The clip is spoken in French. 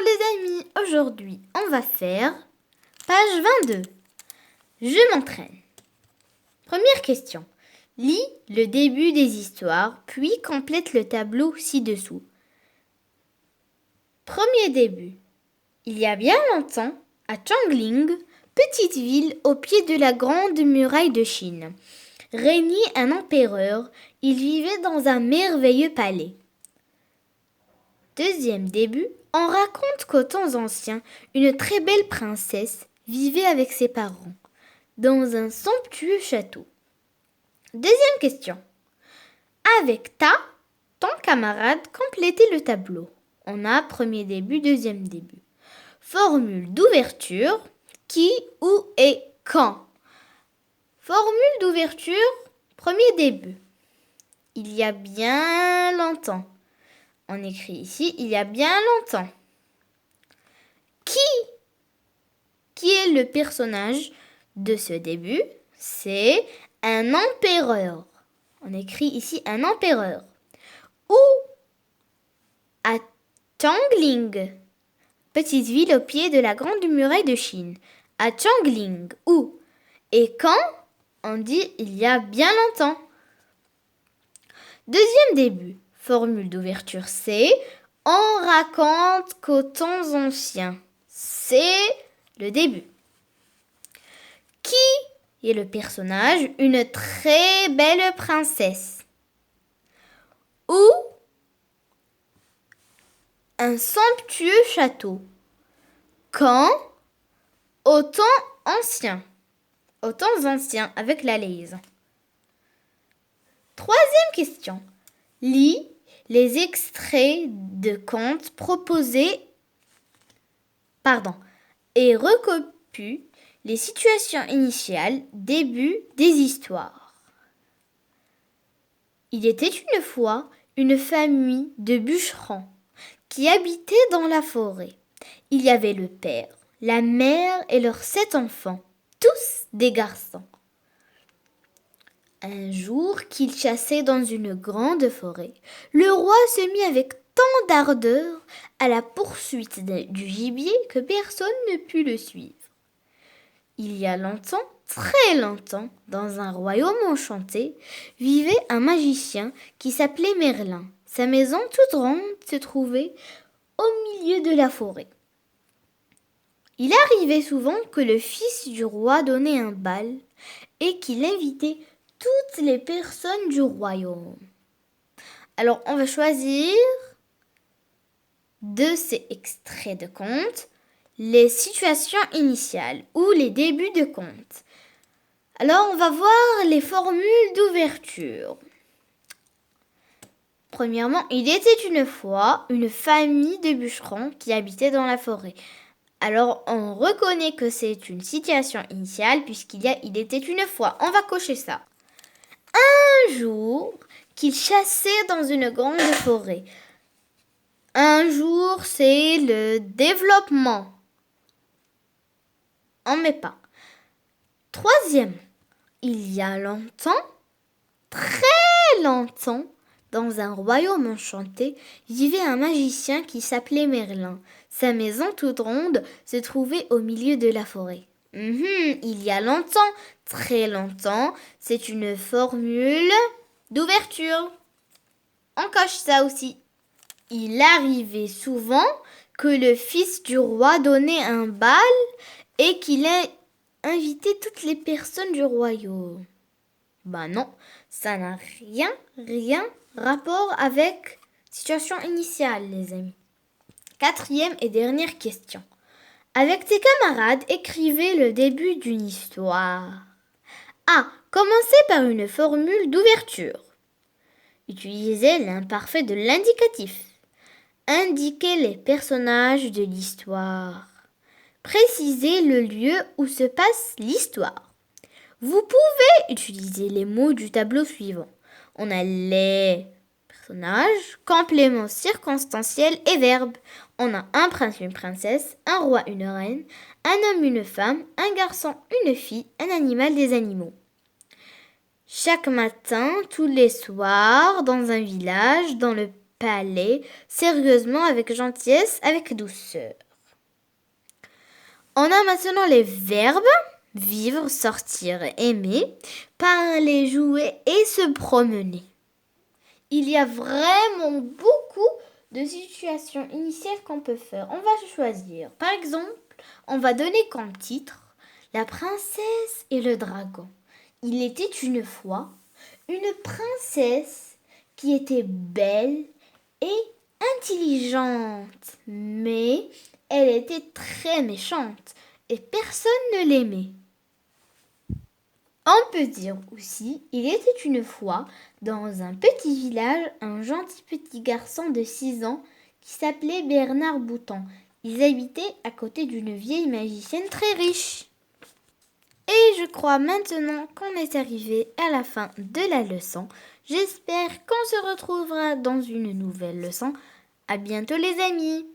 les amis, aujourd'hui on va faire page 22. Je m'entraîne. Première question. Lis le début des histoires, puis complète le tableau ci-dessous. Premier début. Il y a bien longtemps, à Chongling, petite ville au pied de la grande muraille de Chine, régnait un empereur. Il vivait dans un merveilleux palais. Deuxième début. On raconte qu'aux temps anciens, une très belle princesse vivait avec ses parents dans un somptueux château. Deuxième question. Avec ton camarade, complétez le tableau. On a premier début, deuxième début. Formule d'ouverture, qui, où et quand. Formule d'ouverture, premier début. Il y a bien longtemps. On écrit ici, il y a bien longtemps. Qui est le personnage de ce début? C'est un empereur. On écrit ici un empereur. Où? À Chongling, petite ville au pied de la grande muraille de Chine. À Chongling, où? Et quand? On dit il y a bien longtemps. Deuxième début. Formule d'ouverture, c'est on raconte qu'aux temps anciens. C'est le début. Qui est le personnage? Une très belle princesse. Où? Un somptueux château. Quand? Aux temps anciens. Aux temps anciens avec la liaison. Troisième question. Lis les extraits de contes proposés et recopie les situations initiales, début des histoires. Il était une fois une famille de bûcherons qui habitait dans la forêt. Il y avait le père, la mère et leurs 7 enfants, tous des garçons. Un jour qu'ils chassaient dans une grande forêt, le roi se mit avec tant d'ardeur à la poursuite du gibier que personne ne put le suivre. Il y a longtemps, très longtemps, dans un royaume enchanté, vivait un magicien qui s'appelait Merlin. Sa maison toute ronde se trouvait au milieu de la forêt. Il arrivait souvent que le fils du roi donnait un bal et qu'il invitait toutes les personnes du royaume. Alors, on va choisir de ces extraits de contes les situations initiales ou les débuts de contes. Alors, on va voir les formules d'ouverture. Premièrement, il était une fois une famille de bûcherons qui habitait dans la forêt. Alors, on reconnaît que c'est une situation initiale il était une fois. On va cocher ça. Un jour, qu'ils chassaient dans une grande forêt. Un jour, c'est le développement. On met pas. Troisième, il y a longtemps, très longtemps, dans un royaume enchanté, vivait un magicien qui s'appelait Merlin. Sa maison toute ronde se trouvait au milieu de la forêt. Il y a longtemps, très longtemps, c'est une formule d'ouverture. On coche ça aussi. Il arrivait souvent que le fils du roi donnait un bal et qu'il ait invité toutes les personnes du royaume. Non, ça n'a rien rapport avec situation initiale, les amis. Quatrième et dernière question. Avec tes camarades, écrivez le début d'une histoire. A. Commencez par une formule d'ouverture. Utilisez l'imparfait de l'indicatif. Indiquez les personnages de l'histoire. Précisez le lieu où se passe l'histoire. Vous pouvez utiliser les mots du tableau suivant. On a les personnages, compléments circonstanciels et verbes. On a un prince, une princesse, un roi, une reine, un homme, une femme, un garçon, une fille, un animal, des animaux. Chaque matin, tous les soirs, dans un village, dans le palais, sérieusement, avec gentillesse, avec douceur. On a maintenant les verbes vivre, sortir, aimer, parler, jouer et se promener. Il y a vraiment beaucoup de situations initiales qu'on peut faire. On va choisir. Par exemple, on va donner comme titre La princesse et le dragon. Il était une fois une princesse qui était belle et intelligente, mais elle était très méchante et personne ne l'aimait. On peut dire aussi, il était une fois, dans un petit village, un gentil petit garçon de 6 ans qui s'appelait Bernard Bouton. Ils habitaient à côté d'une vieille magicienne très riche. Et je crois maintenant qu'on est arrivé à la fin de la leçon. J'espère qu'on se retrouvera dans une nouvelle leçon. À bientôt les amis!